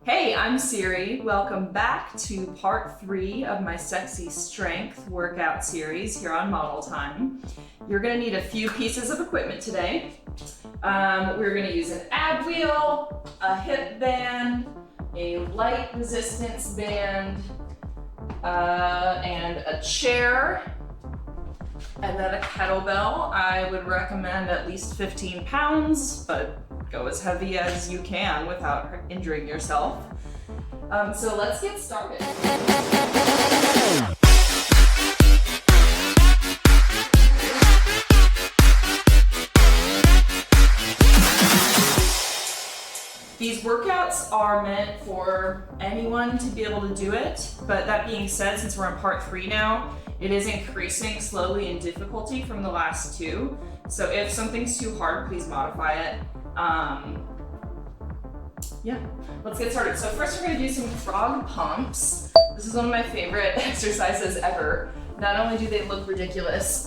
Hey, I'm Siri. Welcome back to part 3 of my Sexy Strength workout series here on Model Time. You're gonna need a few pieces of equipment today. We're gonna use an ab wheel, a hip band, a light resistance band, and a chair, and then a kettlebell. I would recommend at least 15 pounds, but go as heavy as you can without injuring yourself. So let's get started. These workouts are meant for anyone to be able to do it, but that being said, since we're in part 3 now, it is increasing slowly in difficulty from the last 2. So if something's too hard, please modify it. Yeah, let's get started. So first we're gonna do some frog pumps. This is one of my favorite exercises ever. Not only do they look ridiculous,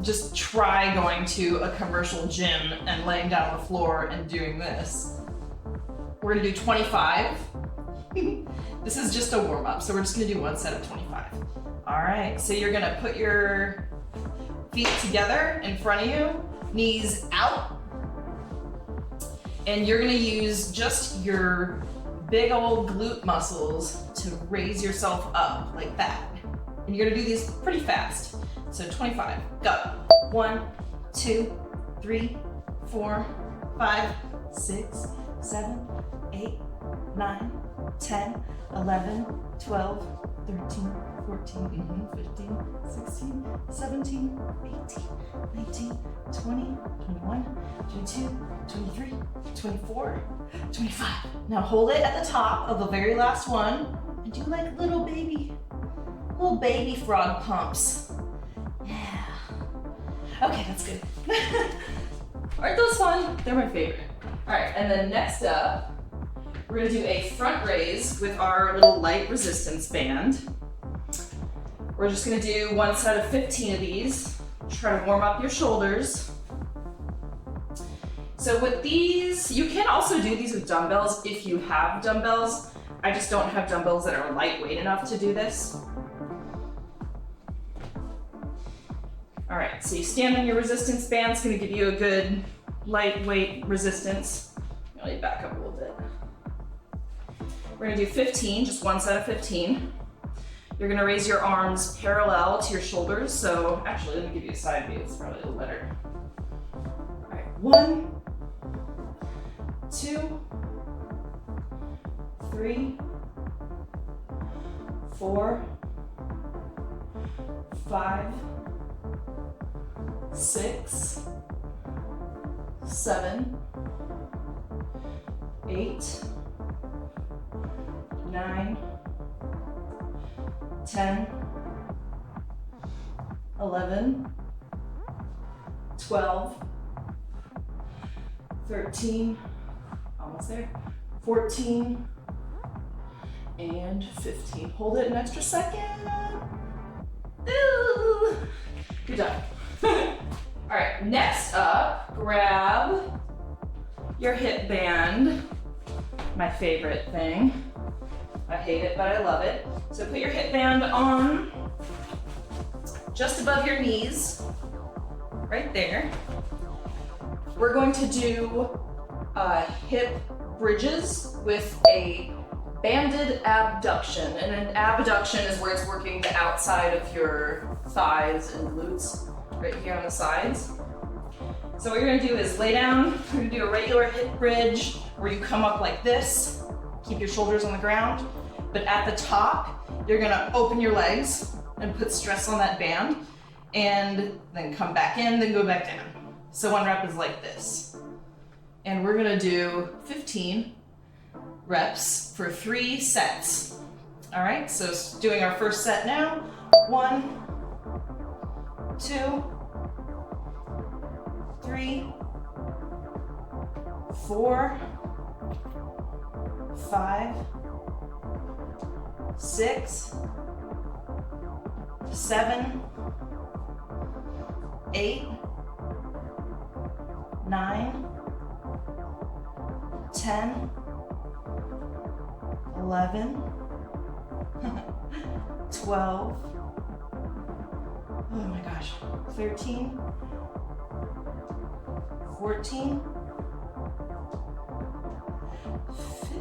just try going to a commercial gym and laying down on the floor and doing this. We're gonna do 25. This is just a warm up, so we're just gonna do one set of 25. All right, so you're gonna put your feet together in front of you, knees out, and you're gonna use just your big old glute muscles to raise yourself up like that. And you're gonna do these pretty fast. So 25, go. 1, 2, 3, 4, 5, 6, 7, 8, 9, 10, 11, 12, 13, 14, 15, 16, 17, 18, 19, 20, 21, 22, 23, 24, 25. Now hold it at the top of the very last one and do like little baby frog pumps. Yeah. Okay, that's good. Aren't those fun? They're my favorite. All right, and then next up, we're gonna do a front raise with our little light resistance band. We're just gonna do one set of 15 of these. Try to warm up your shoulders. So with these, you can also do these with dumbbells if you have dumbbells. I just don't have dumbbells that are lightweight enough to do this. All right, so you stand on your resistance band. It's gonna give you a good lightweight resistance. Let me back up a little bit. We're gonna do 15, just one set of 15. You're gonna raise your arms parallel to your shoulders. So actually, let me give you a side view, it's probably a little better. All right, 1, 2, 3, 4, 5, 6, 7, 8, 9, 10, 11, 12, 13, almost there, 14, and 15. Hold it an extra second. Ooh. Good job. All right, next up, grab your hip band. My favorite thing. I hate it, but I love it. So put your hip band on just above your knees, right there. We're going to do hip bridges with a banded abduction. And an abduction is where it's working the outside of your thighs and glutes, right here on the sides. So what you're gonna do is lay down. You're gonna do a regular hip bridge where you come up like this, keep your shoulders on the ground, but at the top, you're gonna open your legs and put stress on that band, and then come back in, then go back down. So one rep is like this. And we're gonna do 15 reps for 3 sets. All right, so doing our first set now. 1, 2, 3, 4, 5, 6, 7, 8, 9, 10, 11, 12, oh my gosh, 13, 14,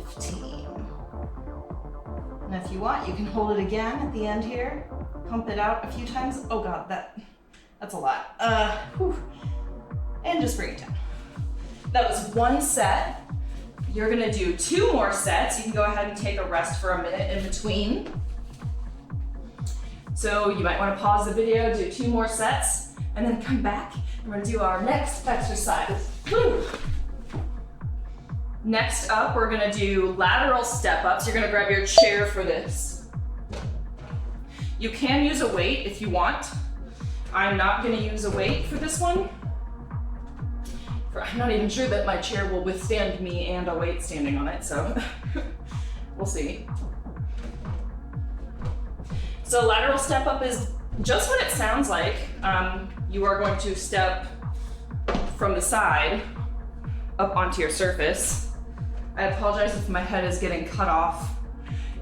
15. And if you want, you can hold it again at the end here. Pump it out a few times. Oh God, that's a lot. And just bring it down. That was one set. You're gonna do 2 more sets. You can go ahead and take a rest for a minute in between. So you might wanna pause the video, do 2 more sets, and then come back and we're gonna do our next exercise. Woo. Next up, we're gonna do lateral step-ups. You're gonna grab your chair for this. You can use a weight if you want. I'm not gonna use a weight for this one. I'm not even sure that my chair will withstand me and a weight standing on it, so we'll see. So lateral step up is just what it sounds like. You are going to step from the side up onto your surface. I apologize if my head is getting cut off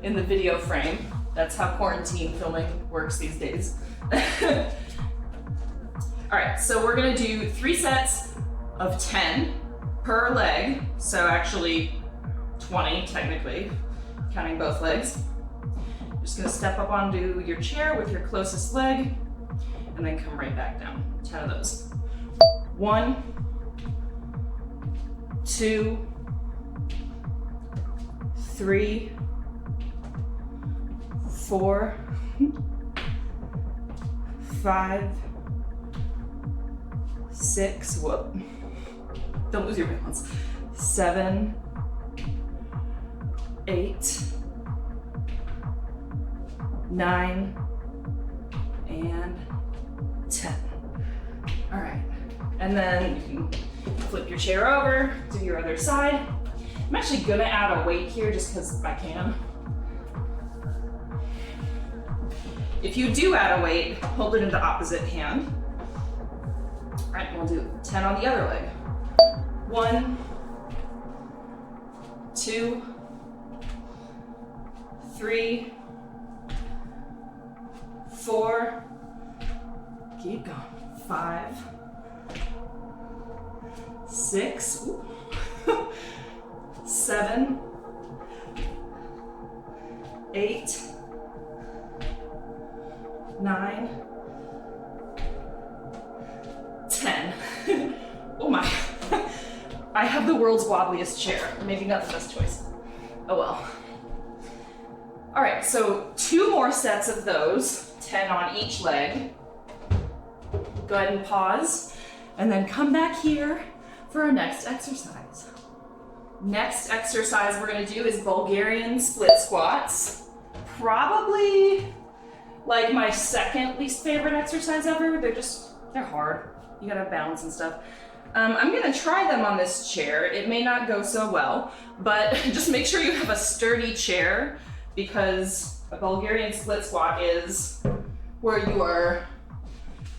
in the video frame. That's how quarantine filming works these days. All right, so we're gonna do 3 sets of 10 per leg, so actually 20 technically, counting both legs. Just gonna step up onto your chair with your closest leg and then come right back down. 10 of those. 1, 2, 3, 4, 5, 6, whoop. Don't lose your balance. 7, 8, 9, and 10. All right, and then you can flip your chair over, do your other side. I'm actually gonna add a weight here just because I can. If you do add a weight, hold it in the opposite hand. All right, we'll do 10 on the other leg. 1, 2, 3, 4, keep going, 5, 6, 7, 8, 9, 10. Oh my. I have the world's wobbliest chair. Maybe not the best choice. Oh well. All right, so 2 more sets of those, 10 on each leg. Go ahead and pause, and then come back here for our next exercise. Next exercise we're gonna do is Bulgarian split squats. Probably like my second least favorite exercise ever. They're hard. You gotta balance and stuff. I'm gonna try them on this chair. It may not go so well, but just make sure you have a sturdy chair because a Bulgarian split squat is where you are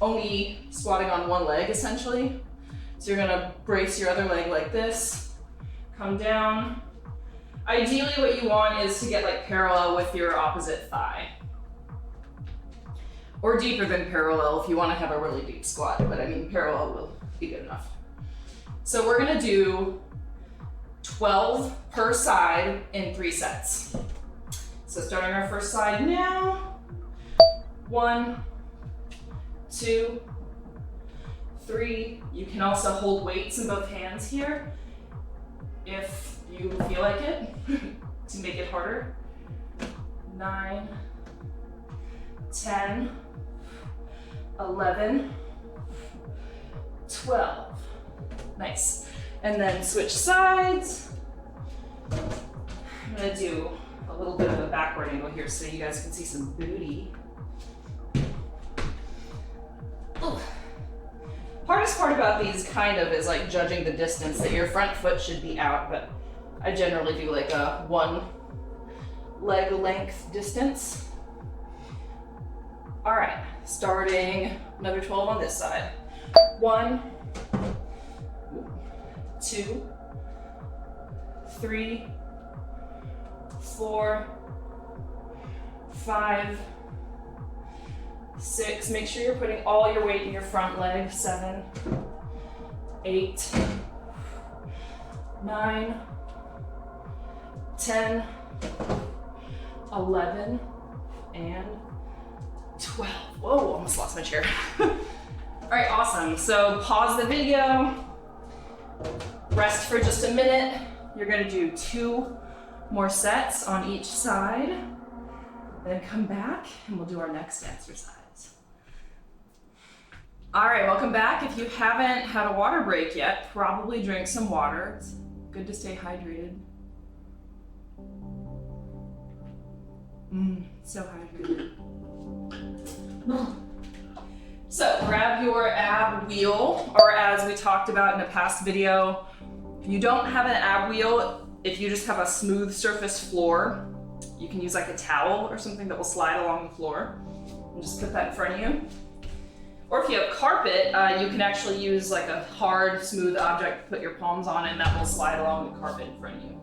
only squatting on one leg essentially. So you're gonna brace your other leg like this, come down. Ideally what you want is to get like parallel with your opposite thigh. Or deeper than parallel if you want to have a really deep squat, but I mean parallel will be good enough. So we're gonna do 12 per side in 3 sets. So starting our first side now. 1, 2, 3. You can also hold weights in both hands here if you feel like it to make it harder. 9, 10, 11, 12. Nice. And then switch sides. I'm gonna do a little bit of a backward angle here so you guys can see some booty. Ooh. Hardest part about these kind of is like judging the distance that your front foot should be out, but I generally do like a 1 leg length distance. All right, starting another 12 on this side. 1, 2, 3, 4, 5, 6. Make sure you're putting all your weight in your front leg. 7, 8, 9, 10, 11, and 12. Whoa, almost lost my chair. All right, awesome. So pause the video, rest for just a minute. You're gonna do 2 more sets on each side, then come back and we'll do our next exercise. All right, welcome back. If you haven't had a water break yet, probably drink some water. It's good to stay hydrated. So hydrated. So grab your ab wheel, or as we talked about in a past video, if you don't have an ab wheel, if you just have a smooth surface floor, you can use like a towel or something that will slide along the floor and just put that in front of you. Or if you have carpet, you can actually use like a hard, smooth object to put your palms on and that will slide along the carpet in front of you.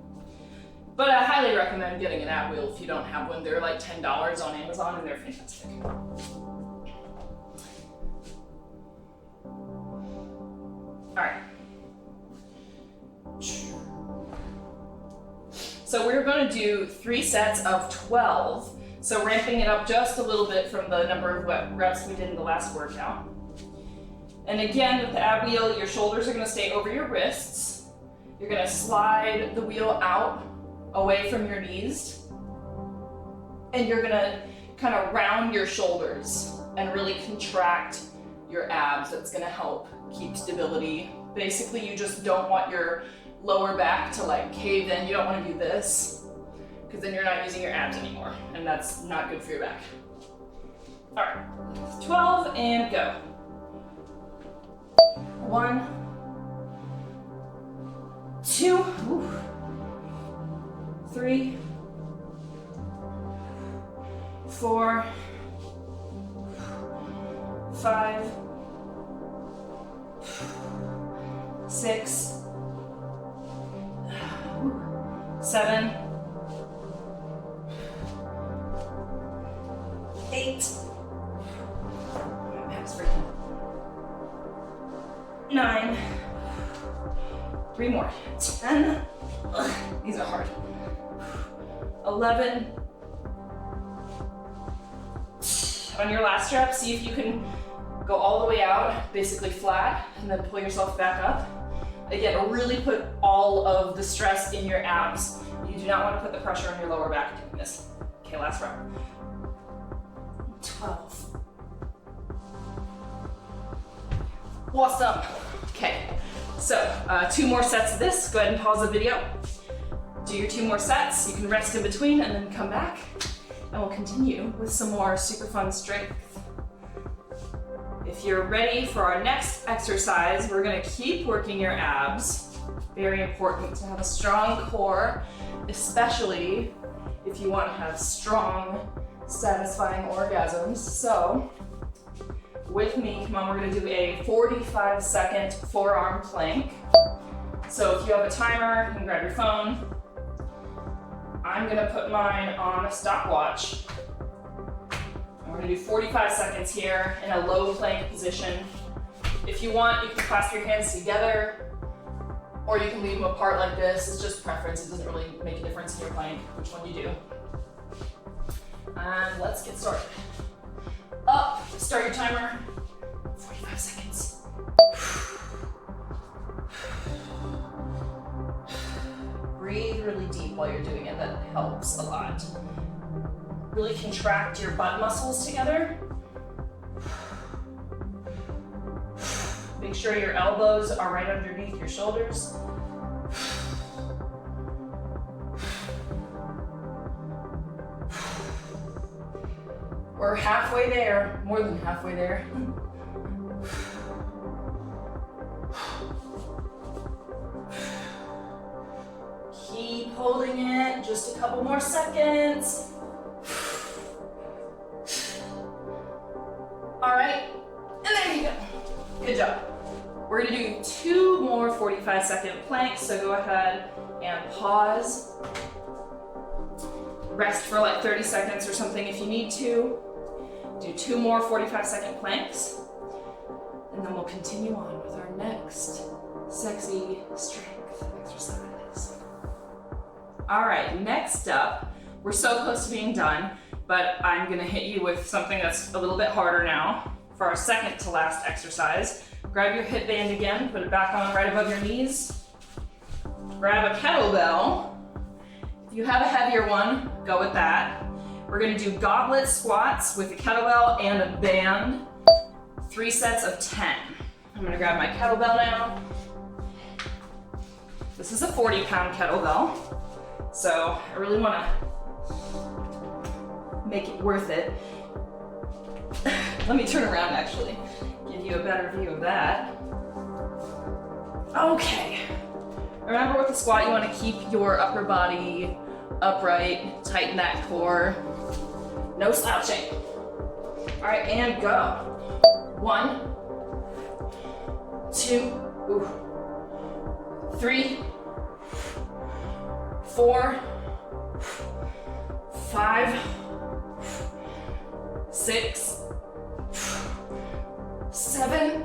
But I highly recommend getting an ab wheel if you don't have one. They're like $10 on Amazon and they're fantastic. All right. So we're going to do 3 sets of 12. So ramping it up just a little bit from the number of reps we did in the last workout. And again, with the ab wheel, your shoulders are going to stay over your wrists. You're going to slide the wheel out away from your knees. And you're going to kind of round your shoulders and really contract your abs. That's going to help keep stability. Basically, you just don't want your lower back to like cave in. You don't want to do this because then you're not using your abs anymore and that's not good for your back. All right, 12 and go. 1, 2, 3, 4, 5, 6, 7, 8, my back's freaking. 9, 3 more, 10, these are hard, 11, on your last rep, see if you can go all the way out, basically flat, and then pull yourself back up. Again, really put all of the stress in your abs. You do not want to put the pressure on your lower back doing this. Okay, last rep. 12. Awesome. Okay, so 2 more sets of this. Go ahead and pause the video. Do your 2 more sets. You can rest in between and then come back. And we'll continue with some more super fun strength. If you're ready for our next exercise, we're gonna keep working your abs. Very important to have a strong core, especially if you want to have strong, satisfying orgasms. So, with me, come on, we're gonna do a 45-second forearm plank. So if you have a timer, you can grab your phone. I'm gonna put mine on a stopwatch. We're gonna do 45 seconds here in a low plank position. If you want, you can clasp your hands together, or you can leave them apart like this. It's just preference. It doesn't really make a difference in your plank, which one you do. And let's get started. Up, start your timer, 45 seconds. Breathe really deep while you're doing it, that helps a lot. Really contract your butt muscles together. Make sure your elbows are right underneath your shoulders. We're halfway there, more than halfway there. Keep holding it, just a couple more seconds. All right, and there you go. Good job. We're gonna do 2 more 45-second planks, so go ahead and pause. Rest for like 30 seconds or something if you need to. Do 2 more 45-second planks. And then we'll continue on with our next sexy strength exercise. All right, next up, we're so close to being done, but I'm gonna hit you with something that's a little bit harder now for our second to last exercise. Grab your hip band again, put it back on right above your knees. Grab a kettlebell. If you have a heavier one, go with that. We're gonna do goblet squats with a kettlebell and a band, 3 sets of 10. I'm gonna grab my kettlebell now. This is a 40-pound kettlebell, so I really wanna make it worth it. Let me turn around actually, give you a better view of that. Okay, remember with the squat, you wanna keep your upper body upright, tighten that core, no slouching. All right, and go. 1, 2, 3, 4, 5, 6, 7,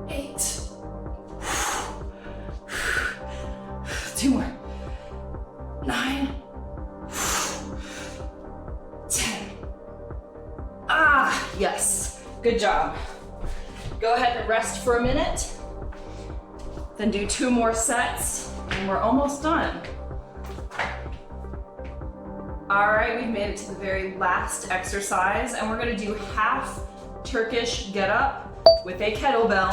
8, 2 more, 9, 10. Ah, yes, good job. Go ahead and rest for a minute, then do 2 more sets, and we're almost done. All right, we've made it to the very last exercise, and we're gonna do half Turkish get up with a kettlebell.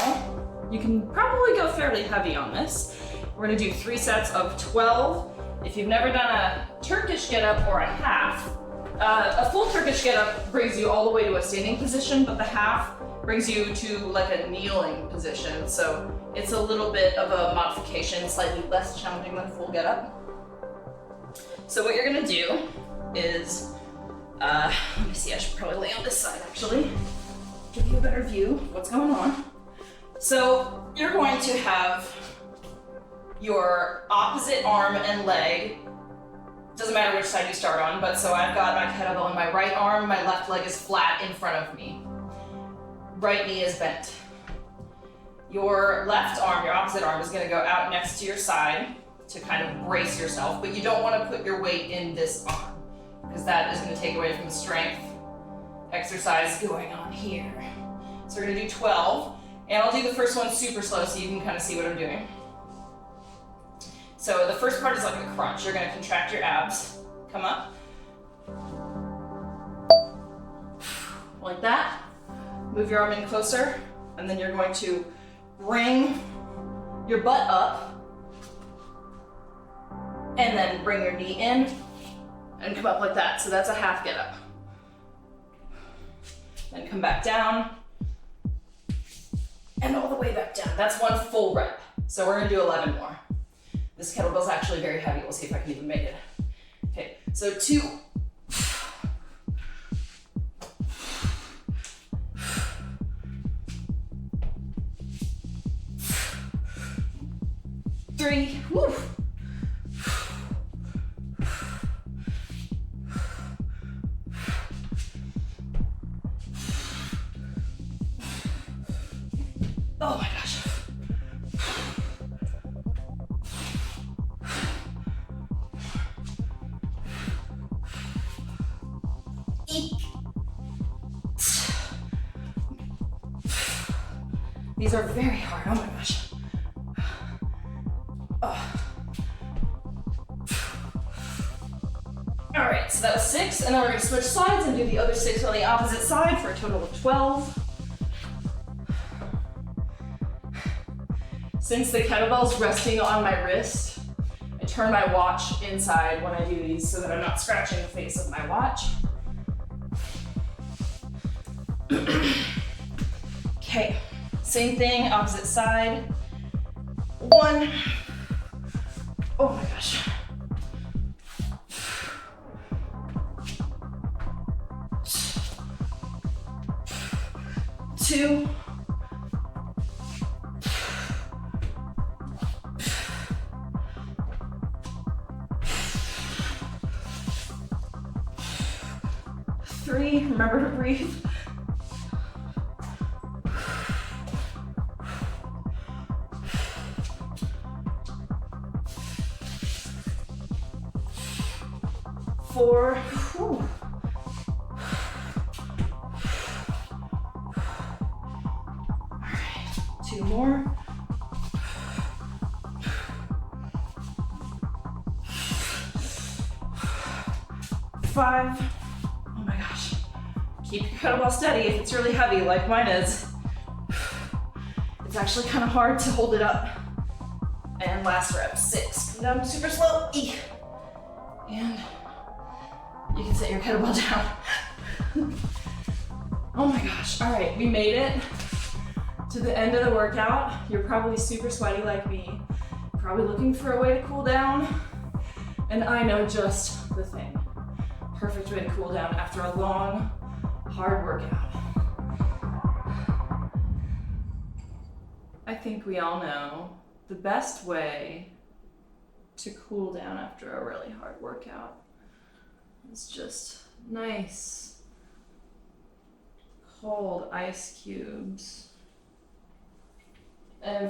You can probably go fairly heavy on this. We're gonna do 3 sets of 12. If you've never done a Turkish get up or a half, a full Turkish get up brings you all the way to a standing position, but the half brings you to like a kneeling position. So it's a little bit of a modification, slightly less challenging than a full get up. So what you're gonna do is, let me see, I should probably lay on this side actually, give you a better view of what's going on. So you're going to have your opposite arm and leg, doesn't matter which side you start on, but so I've got my kettlebell in my right arm, my left leg is flat in front of me. Right knee is bent. Your left arm, your opposite arm, is gonna go out next to your side to kind of brace yourself, but you don't wanna put your weight in this arm, because that is gonna take away from the strength exercise going on here. So we're gonna do 12, and I'll do the first one super slow so you can kind of see what I'm doing. So the first part is like a crunch. You're gonna contract your abs, come up. Like that. Move your arm in closer, and then you're going to bring your butt up, and then bring your knee in, and come up like that. So that's a half get up. Then come back down, and all the way back down. That's 1 full rep. So we're gonna do 11 more. This kettlebell's actually very heavy. We'll see if I can even make it. Okay, so 2. 3, woo. 8. These are very hard, oh my gosh. All right, so that was 6, and then we're gonna switch sides and do the other 6 on the opposite side for a total of 12. Since the kettlebell's resting on my wrist, I turn my watch inside when I do these so that I'm not scratching the face of my watch. Okay, same thing, opposite side. 1. Oh my gosh. 2. 3. 3, remember to breathe. 4, whew. All right, 2 more. 5. Oh my gosh. Keep your kettlebell steady if it's really heavy like mine is. It's actually kind of hard to hold it up. And last rep, 6. Come down super slow. And you can set your kettlebell down. Oh my gosh. All right, we made it to the end of the workout. You're probably super sweaty like me. Probably looking for a way to cool down. And I know just the thing. Perfect way to cool down after a long, hard workout. I think we all know the best way to cool down after a really hard workout is just nice, cold ice cubes. And